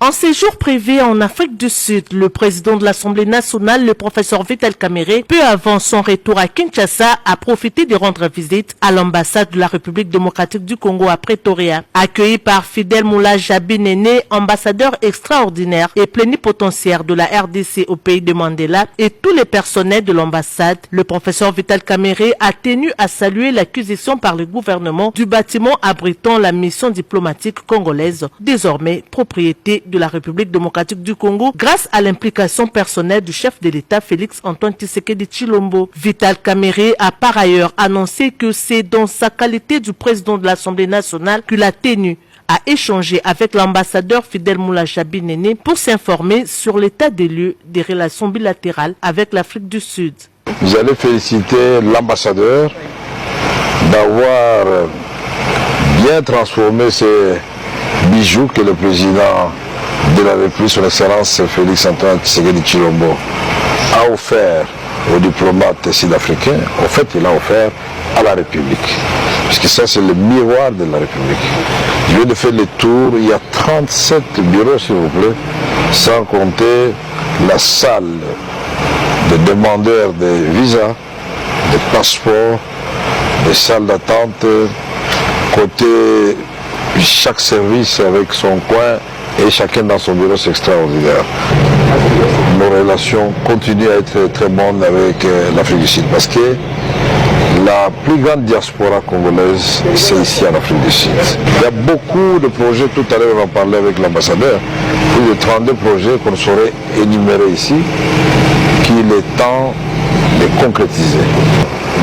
En séjour privé en Afrique du Sud, le président de l'Assemblée nationale, le professeur Vital Kamerhe, peu avant son retour à Kinshasa, a profité de rendre visite à l'ambassade de la République démocratique du Congo à Pretoria. Accueilli par Fidel Moula Jabi-Néné, ambassadeur extraordinaire et plénipotentiaire de la RDC au pays de Mandela, et tous les personnels de l'ambassade, le professeur Vital Kamerhe a tenu à saluer l'acquisition par le gouvernement du bâtiment abritant la mission diplomatique congolaise, désormais propriété de la République démocratique du Congo, grâce à l'implication personnelle du chef de l'État Félix Antoine Tshisekedi Tshilombo. Vital Kamerhe a par ailleurs annoncé que c'est dans sa qualité du président de l'Assemblée nationale qu'il a tenu à échanger avec l'ambassadeur Fidel Moula Jabi-Néné pour s'informer sur l'état des lieux des relations bilatérales avec l'Afrique du Sud. J'allais féliciter l'ambassadeur d'avoir bien transformé ces bijoux que le président de la République, son Excellence Félix Antoine Tshisekedi Tshilombo, a offert aux diplomates sud-africains. En fait, il a offert à la République. Puisque ça, c'est le miroir de la République. Je viens de faire le tour. Il y a 37 bureaux, s'il vous plaît, sans compter la salle de demandeurs de visas, de passeports, des salles d'attente, côté chaque service avec son coin et chacun dans son bureau, c'est extraordinaire. Nos relations continuent à être très bonnes avec l'Afrique du Sud parce que la plus grande diaspora congolaise, c'est ici en Afrique du Sud. Il y a beaucoup de projets, tout à l'heure on en parlait avec l'ambassadeur, plus de 32 projets qu'on saurait énumérer ici, qu'il est temps de concrétiser.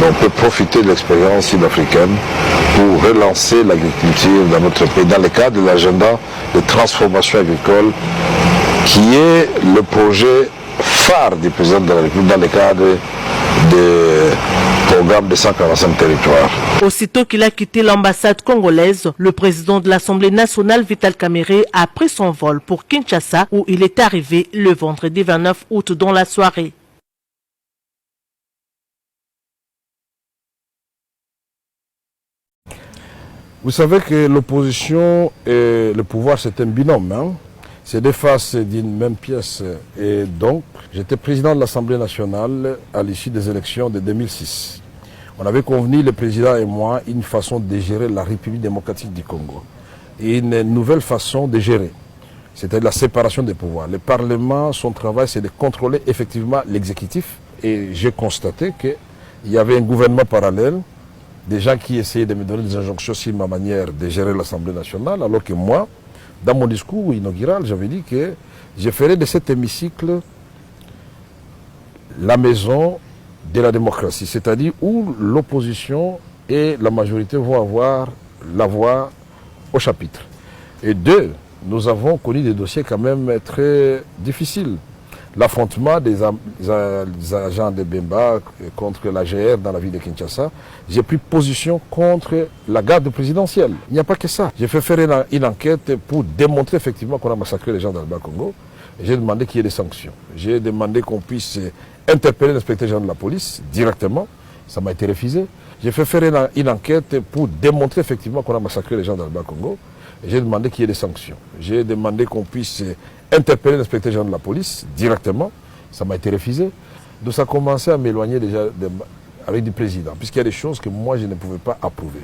On peut profiter de l'expérience sud-africaine pour relancer l'agriculture dans notre pays, dans le cadre de l'agenda de transformation agricole, qui est le projet phare du président de la République dans le cadre du programme de 145 territoires. Aussitôt qu'il a quitté l'ambassade congolaise, le président de l'Assemblée nationale, Vital Kamerhe, a pris son vol pour Kinshasa, où il est arrivé le vendredi 29 août dans la soirée. Vous savez que l'opposition et le pouvoir, c'est un binôme. Hein? C'est deux faces d'une même pièce. Et donc, j'étais président de l'Assemblée nationale à l'issue des élections de 2006. On avait convenu, le président et moi, une façon de gérer la République démocratique du Congo. Et une nouvelle façon de gérer. C'était la séparation des pouvoirs. Le Parlement, son travail, c'est de contrôler effectivement l'exécutif. Et j'ai constaté qu'il y avait un gouvernement parallèle, des gens qui essayaient de me donner des injonctions sur ma manière de gérer l'Assemblée nationale, alors que moi, dans mon discours inaugural, j'avais dit que je ferais de cet hémicycle la maison de la démocratie, c'est-à-dire où l'opposition et la majorité vont avoir la voix au chapitre. Et deux, nous avons connu des dossiers quand même très difficiles. L'affrontement des agents de Bemba contre la GR dans la ville de Kinshasa, j'ai pris position contre la garde présidentielle. Il n'y a pas que ça. J'ai fait faire une enquête pour démontrer effectivement qu'on a massacré les gens dans le Bas-Congo. J'ai demandé qu'il y ait des sanctions. J'ai demandé qu'on puisse interpeller l'inspecteur général de la police directement. Ça m'a été refusé. J'ai fait faire une enquête pour démontrer effectivement qu'on a massacré les gens dans le Bas-Congo. J'ai demandé qu'il y ait des sanctions. J'ai demandé qu'on puisse interpeller l'inspecteur général de la police directement. Ça m'a été refusé. Donc ça a commencé à m'éloigner déjà avec du président, puisqu'il y a des choses que moi je ne pouvais pas approuver.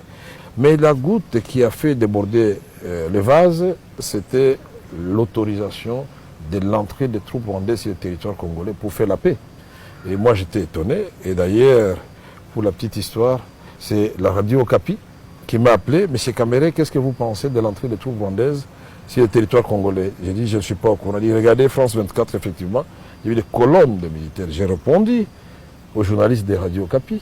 Mais la goutte qui a fait déborder le vase, c'était l'autorisation de l'entrée des troupes rwandaises sur le territoire congolais pour faire la paix. Et moi j'étais étonné. Et d'ailleurs, pour la petite histoire, c'est la radio Okapi qui m'a appelé. Monsieur Kamerhe, qu'est-ce que vous pensez de l'entrée des troupes rwandaises sur le territoire congolais? J'ai dit, je ne suis pas au courant. On a dit, regardez France 24, effectivement, il y a eu des colonnes de militaires. J'ai répondu au journaliste des radios Okapi.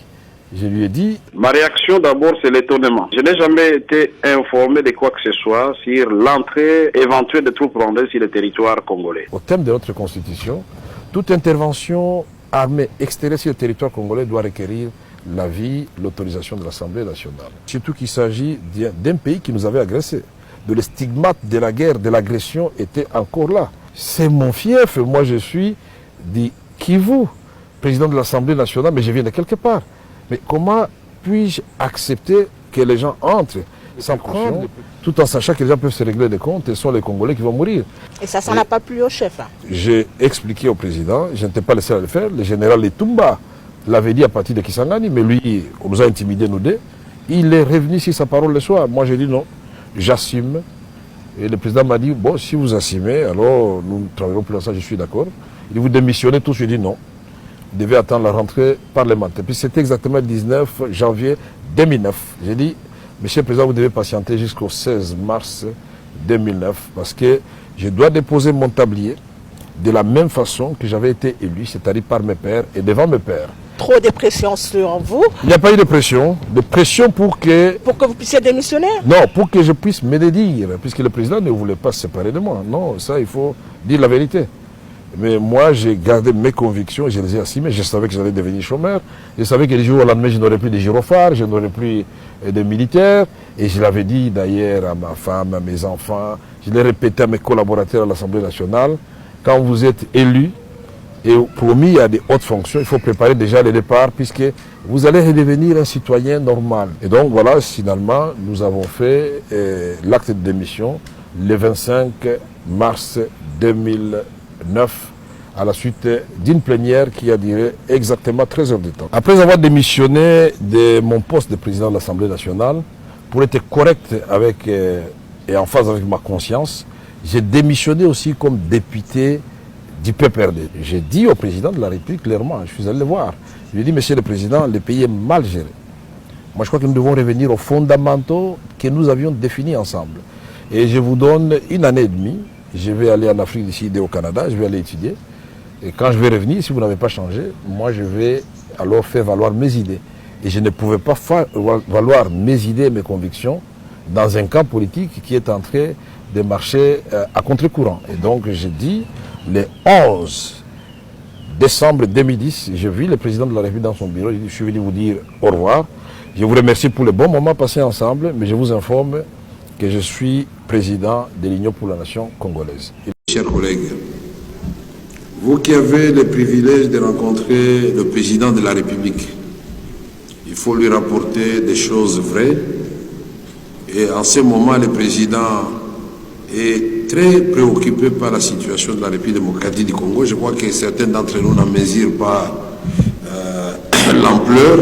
Je lui ai dit... Ma réaction d'abord, c'est l'étonnement. Je n'ai jamais été informé de quoi que ce soit sur l'entrée éventuelle des troupes rwandaises sur le territoire congolais. Au terme de notre constitution, toute intervention armée extérieure sur le territoire congolais doit requérir l'avis, l'autorisation de l'Assemblée nationale. Surtout qu'il s'agit d'un pays qui nous avait agressés. De le stigmate de la guerre, de l'agression était encore là. C'est mon fief. Moi, je suis dit Kivu, président de l'Assemblée nationale, mais je viens de quelque part. Mais comment puis-je accepter que les gens entrent? sans pression, tout en sachant que les gens peuvent se régler des comptes et ce sont les Congolais qui vont mourir. Et ça, ça n'a pas plu au chef. Hein. J'ai expliqué au président, je n'étais pas le seul à le faire, le général Etumba l'avait dit à partir de Kisangani, mais lui, on nous a intimidés nous deux. Il est revenu sur sa parole le soir. Moi, j'ai dit non, j'assume. Et le président m'a dit, bon, si vous assumez, alors nous travaillerons pour ça, je suis d'accord. Il dit, vous démissionnez tous, je dis non. Vous devez attendre la rentrée parlementaire. Puis c'était exactement le 19 janvier 2009. J'ai dit, monsieur le président, vous devez patienter jusqu'au 16 mars 2009 parce que je dois déposer mon tablier de la même façon que j'avais été élu, c'est-à-dire par mes pairs et devant mes pairs. Trop de pression sur vous. Il n'y a pas eu de pression pour que... Pour que vous puissiez démissionner? Non, pour que je puisse me dédire, puisque le président ne voulait pas se séparer de moi. Non, ça, il faut dire la vérité. Mais moi, j'ai gardé mes convictions et je les ai assumées. Je savais que j'allais devenir chômeur. Je savais que les jours au lendemain, je n'aurais plus de gyrophares, je n'aurais plus de militaires. Et je l'avais dit d'ailleurs à ma femme, à mes enfants. Je l'ai répété à mes collaborateurs à l'Assemblée nationale. Quand vous êtes élu et promis à des hautes fonctions, il faut préparer déjà le départ puisque vous allez redevenir un citoyen normal. Et donc voilà, finalement, nous avons fait l'acte de démission le 25 mars 2009 à la suite d'une plénière qui a duré exactement 13 heures de temps. Après avoir démissionné de mon poste de président de l'Assemblée nationale, pour être correct avec, et en phase avec ma conscience, j'ai démissionné aussi comme député du PPRD. J'ai dit au président de la République clairement, je suis allé le voir, je lui ai dit, monsieur le président, le pays est mal géré. Moi je crois que nous devons revenir aux fondamentaux que nous avions définis ensemble. Et je vous donne 1 année et demie, je vais aller en Afrique du Sud et au Canada, je vais aller étudier. Et quand je vais revenir, si vous n'avez pas changé, moi je vais alors faire valoir mes idées. Et je ne pouvais pas faire valoir mes idées et mes convictions dans un camp politique qui est en train de marcher à contre-courant. Et donc j'ai dit, le 11 décembre 2010, j'ai vu le président de la République dans son bureau, je suis venu vous dire au revoir. Je vous remercie pour le bon moment passé ensemble, mais je vous informe que je suis président de l'Union pour la nation congolaise. Chers collègues, vous qui avez le privilège de rencontrer le président de la République, il faut lui rapporter des choses vraies. Et en ce moment, le président est très préoccupé par la situation de la République démocratique du Congo. Je crois que certains d'entre nous n'en mesurent pas l'ampleur.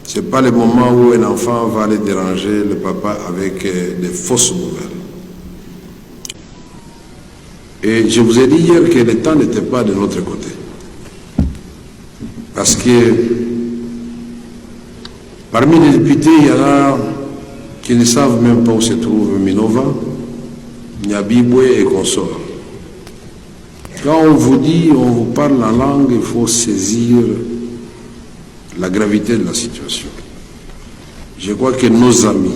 Ce n'est pas le moment où un enfant va aller déranger le papa avec des fausses nouvelles. Et je vous ai dit hier que le temps n'était pas de notre côté. Parce que parmi les députés, il y en a qui ne savent même pas où se trouve Minova, Nyabibwe et consorts. Quand on vous dit, on vous parle la langue, il faut saisir la gravité de la situation. Je crois que nos amis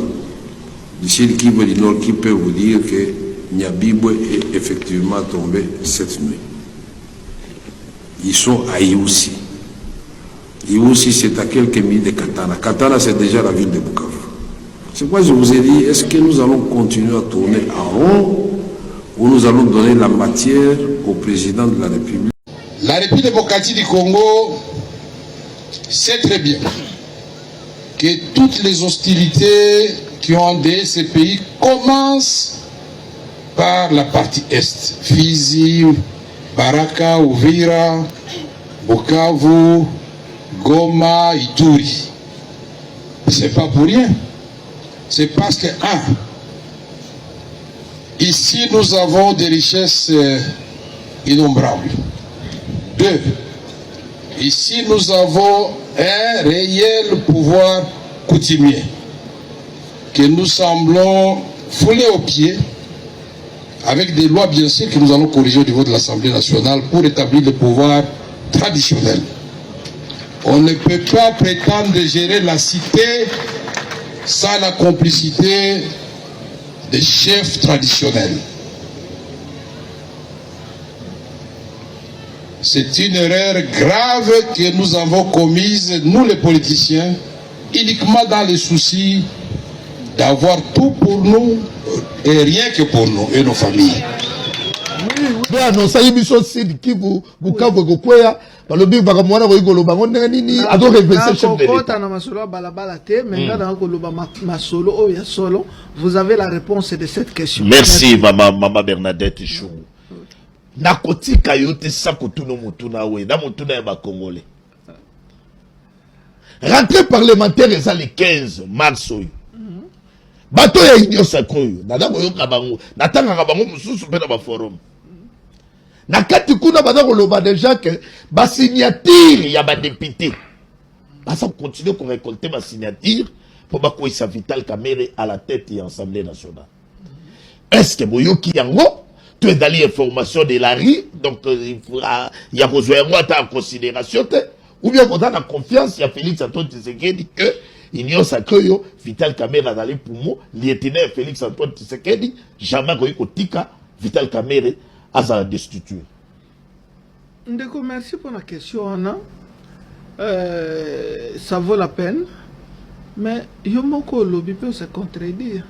d'ici le Kivu du Nord qui peuvent vous dire que Nyabibwe est effectivement tombé cette nuit. Ils sont à Iousi. Iousi, c'est à quelques milles de Katana. Katana, c'est déjà la ville de Bukavu. C'est pourquoi je vous ai dit, est-ce que nous allons continuer à tourner en rond ou nous allons donner la matière au président de la République? La République démocratique du Congo sait très bien que toutes les hostilités qui ont endeuillé ces pays commencent par la partie Est. Fizi, Baraka, Uvira, Bukavu, Goma, Ituri. C'est pas pour rien. C'est parce que, ici nous avons des richesses innombrables. 2, ici nous avons un réel pouvoir coutumier que nous semblons fouler aux pieds avec des lois bien sûr que nous allons corriger au niveau de l'Assemblée nationale pour établir le pouvoir traditionnel. On ne peut pas prétendre gérer la cité sans la complicité des chefs traditionnels. C'est une erreur grave que nous avons commise, nous les politiciens, uniquement dans le souci d'avoir tout pour nous et rien que pour nous et nos familles. balobi bakamwana ko ikolo bango nini ado révéler chef de l'État na masolo balabala te mais ngana ko loba masolo o ya solo. Vous avez la réponse de cette question. Merci maman Bernadette Chou. Nakotika yote sakutuna mutuna we na mutuna ya ba Congolais. Rentrée parlementaire est le 15 mars. Bato ya union sacrée. Nada boyoka bango. Natanga bango mususu pe na ba forum. Na kati kuna bada koloba déjà que ba signature ya ba député. Basa continuer qu'on récolter ma signature pour ba ko Vital Kamerhe à la tête de l'Assemblée nationale. Est-ce que boyoki yango tu es dans l'information de la RI donc il y a besoin moi en considération ou bien on a la confiance il y a Félix Antoine Tshisekedi que union sacrée Vital Kamerhe dans les poumons lieutenant Félix Antoine Tshisekedi jamais kotika Vital Kamerhe à sa destitution. Ndeko, merci pour la question, Anna. Ça vaut la peine. Mais yomoko lobby peut se contredire.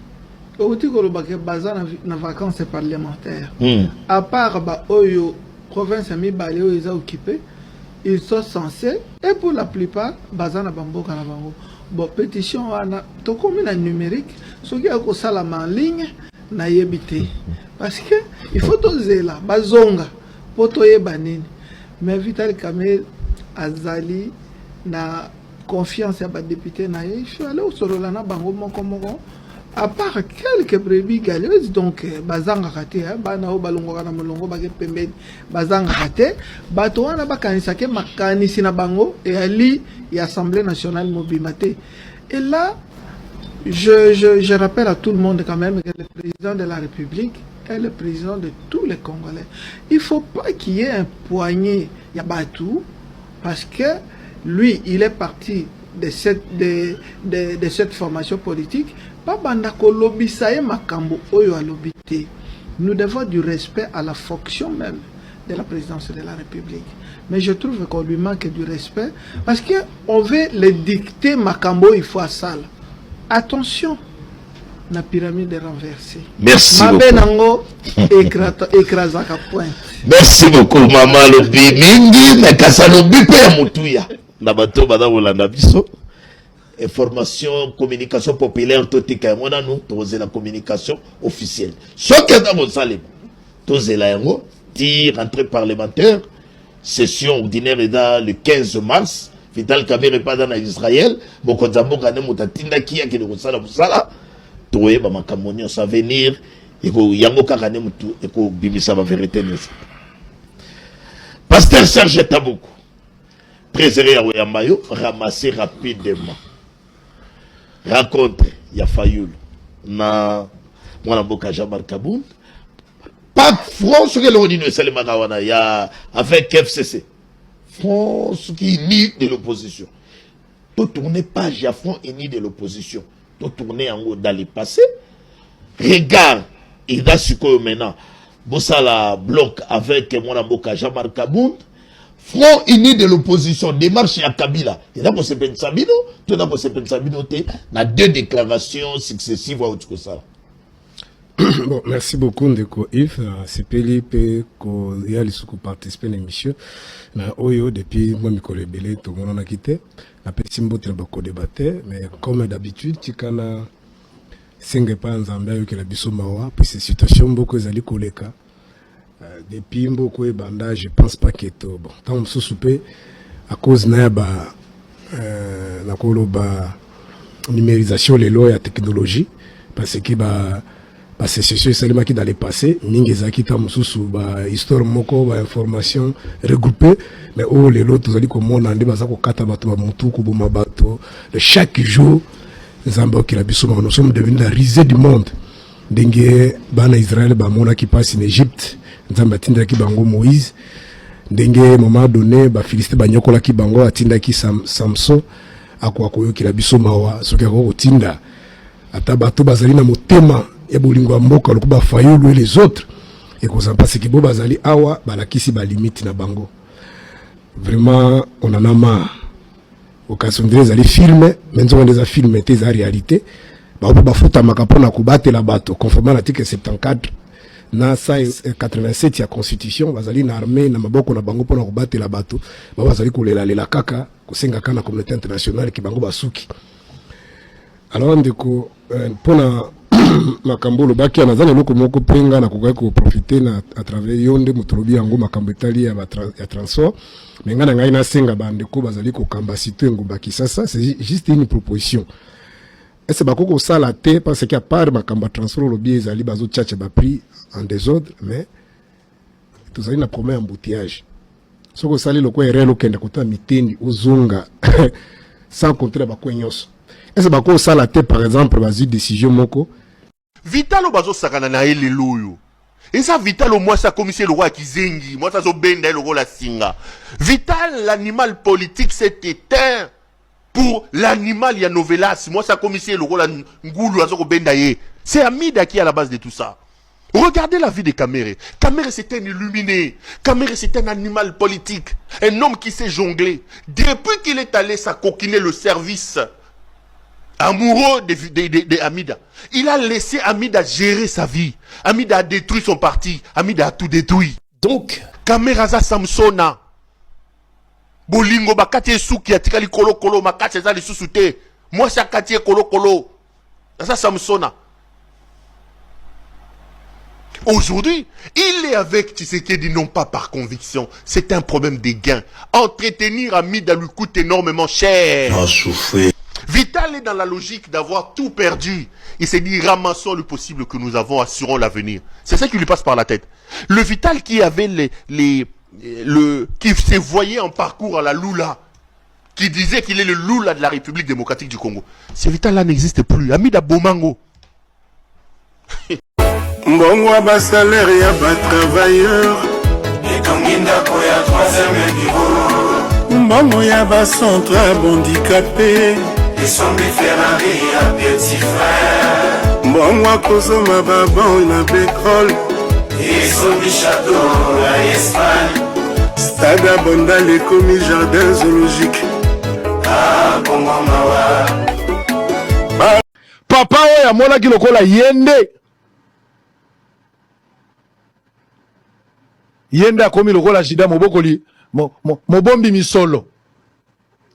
Au dit que le bac basé na vacances parlementaires. À part ba oyo province mi balé ils ont occupé, ils sont censés et pour la plupart basé na bango kana bango. Bon pétition ana to comme na numérique, ce qui a ko sala en ligne na yebité. Parce que il faut oser là, bazonga, poto yeba nini. Mais Vital Kamerhe azali na confiance à ba député na ye, il faut aller au sololana bango moko moko. À part quelques brebis galeuses, donc bazanga kate, bana o balongo kana molongo bake pembeni, bazanga kate, bato wana bakanisa ke makanisi na bango et ali et Assemblée nationale mobimate. Et là, je rappelle à tout le monde quand même que le président de la République est le président de tous les Congolais. Il ne faut pas qu'il y ait un poignet Yabatou, parce que lui, il est parti de cette formation politique. Nous devons du respect à la fonction même de la présidence de la République. Mais je trouve qu'on lui manque du respect, parce qu'on veut le dicter Makambo, il faut à ça. Attention, la pyramide est renversée. Merci beaucoup. Merci beaucoup, maman Lobi. Mingi, mais Kasalobi pe ya mutuya. Na bato bada wolanda biso. Information, communication populaire, totika mona nous, toze la communication officielle. Ce que dans mon salle, toze la yango, dire rentrée parlementaire, session ordinaire est dans le 15 mars. Vital Kamerhe pas dans Israël, Bokonzambo kane mutatinda kia ki de kosala musala. Toye ba makamoni sa venir et ko yango kakane mutu et ko bimisa ba vérité nyonso. Pasteur Serge Taboukou, trésorier ya Oyambayo, ramasser rapidement. Rencontre ya Fayoul na mwana mboka Jean-Marc Kabound. Pas France que l'on ne sait pas ya avec FCC. France qui nie de l'opposition. Tout tourner page à front et ni de l'opposition. Tout tourner en haut dans le passé. Regarde, il a su que maintenant, Bossala bloc avec mon avocat Jean-Marc Kabound. Front uni de l'opposition, démarche à Kabila. Il y a pour se Sabino, tout a pour se Sabino, na deux déclarations successives à autre que ça. Bon, merci beaucoup, Ndeko Yves. C'est Pelipe, il y a les sous participer à l'émission. Na Oyo, depuis moi, Mikole Belé, tout le monde a quitté. La petite mbote n'a pas débatté, mais comme d'habitude, tu connais 5 pas en Zambie, que la biso mawa, puis ces situations, beaucoup d'ali koleka. Depuis beaucoup de bandage, je pense pas que tout bon. Tant que soupé, à cause de la numérisation, les lois et la technologie, parce que c'est ce seulement qui dans le passé, Ningezaki Tamususu, histoire moko, information regroupée, mais oh les lois, tous les comme on a dit, bazako katabato, bamutu, kubumabato, de chaque jour, nous sommes devenus la risée du monde. Dengue, bana Israël, bamona qui passe en Égypte, Nzambatinda ki bango Moïse, dengue, moment donné, Philisté banyokola ki bango, atinda ki Samson, akwakoyo ki la biso mawa, soki ako tinda, atabato bazali na motema, ya bolingo mboka, lokuba Fayoul et les autres, et qu'on s'en passe ki bo bazali awa, balakisi ba limite na bango. Vraiment, on en a marre. Occasion de les filmer, mais on les a filmés, c'est la réalité. Bah, on peut pas foutre à Macapon à combattre la bateau, conformément à l'article 74 na 187 ya constitution bazali na armée na maboko na bango pona kobatela bato bazali kolela kaka kosenga kana communauté internationale ki bango basuki. Alors ndeko pona makambo lobaki anazana loko moko penga na kokai ko profiter na à travers yonde mutolobi yango makambo etali ya transport menga na ngai na senga bandeko bazali ko kambasito ngumba Kisasa. C'est juste une proposition. Est-ce que ça la terre parce qu'il y a pas de makambo transport lobby ezali bazo tchatcha ba prix en désordre mais tout ça na problème embouteillage. Soko sali loko erelo kenda kota miteni uzunga sans compter ba kwenyoso. Est-ce que ça la terre par exemple bazi décision moko Vitalo bazo sakana na ele loyo. Et ça Vital au moins ça commissaire le roi Kizengi, moi ça zo benda le roi la singa. Vital l'animal politique s'est éteint pour l'animal ya novelas, moi ça commissaire le roi la ngulu azo benda ye. C'est Amida qui est à la base de tout ça. Regardez la vie de Kamere. Kamere c'est un illuminé. Kamere c'est un animal politique, un homme qui sait jongler. Depuis qu'il est allé s'acoquiner le service amoureux de Amida. Il a laissé Amida gérer sa vie. Amida a détruit son parti. Amida a tout détruit. Donc, Kameraza Samsona. Bolingo bakati suki atikali kolo kolo makati za lisusute. Moi sakati kolo kolo. Ça Samsona. Aujourd'hui, il est avec Tshisekedi non pas par conviction. C'est un problème de gain. Entretenir Amida lui coûte énormément cher. Vital est dans la logique d'avoir tout perdu. Il s'est dit, ramassons le possible que nous avons, assurons l'avenir. C'est ça qui lui passe par la tête. Le Vital qui avait qui se voyait en parcours à la Lula, qui disait qu'il est le Lula de la République démocratique du Congo. Ce Vital-là n'existe plus. Amida Bomango. Mbongwa ba salaire ya ba travailleur. Etonginda ko ya 3e bureau. Mbongo ya ba centre handicapé. Esombi Ferrari à petit frère. Mbongwa kozoma ba bon na pétrole. Esombi château à Espagne. Stade Abonda les commis jardin zoologique. Ah bongo mawa. Papa oya mona ki lokola yende. Yende akomi lokola shida mobokoli mobombi misolo.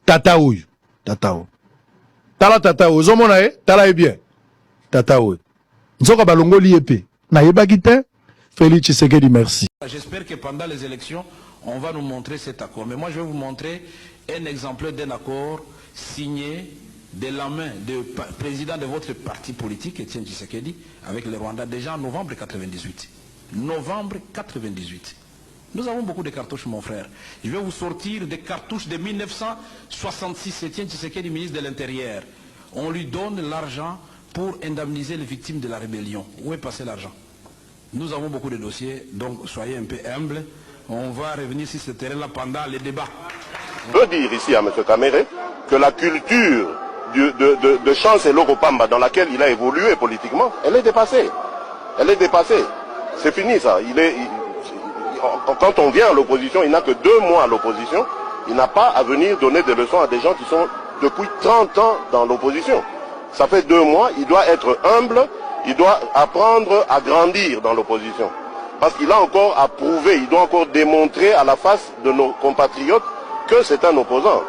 Tata oyo. Tata oyo. Tala tata oyo. Zomona tala e bien. Tata oyo. Nzoka balongoli epe. Na yebaki te. Félix Tshisekedi, merci. J'espère que pendant les élections, on va nous montrer cet accord. Mais moi, je vais vous montrer un exemplaire d'un accord signé de la main du président de votre parti politique, Étienne Tshisekedi, avec le Rwanda, déjà en novembre 98. Novembre 98. Nous avons beaucoup de cartouches, mon frère. Je vais vous sortir des cartouches de 1966. Étienne Tshisekedi, ministre de l'Intérieur. On lui donne l'argent pour indemniser les victimes de la rébellion. Où est passé l'argent? Nous avons beaucoup de dossiers, donc soyez un peu humbles. On va revenir sur ce terrain-là pendant les débats. Je veux dire ici à M. Kamere que la culture de Chance et Logopamba dans laquelle il a évolué politiquement, elle est dépassée. Elle est dépassée. C'est fini ça. Quand on vient à l'opposition, il n'a que 2 mois à l'opposition. Il n'a pas à venir donner des leçons à des gens qui sont depuis 30 ans dans l'opposition. Ça fait 2 mois, il doit être humble, il doit apprendre à grandir dans l'opposition. Parce qu'il a encore à prouver, il doit encore démontrer à la face de nos compatriotes que c'est un opposant.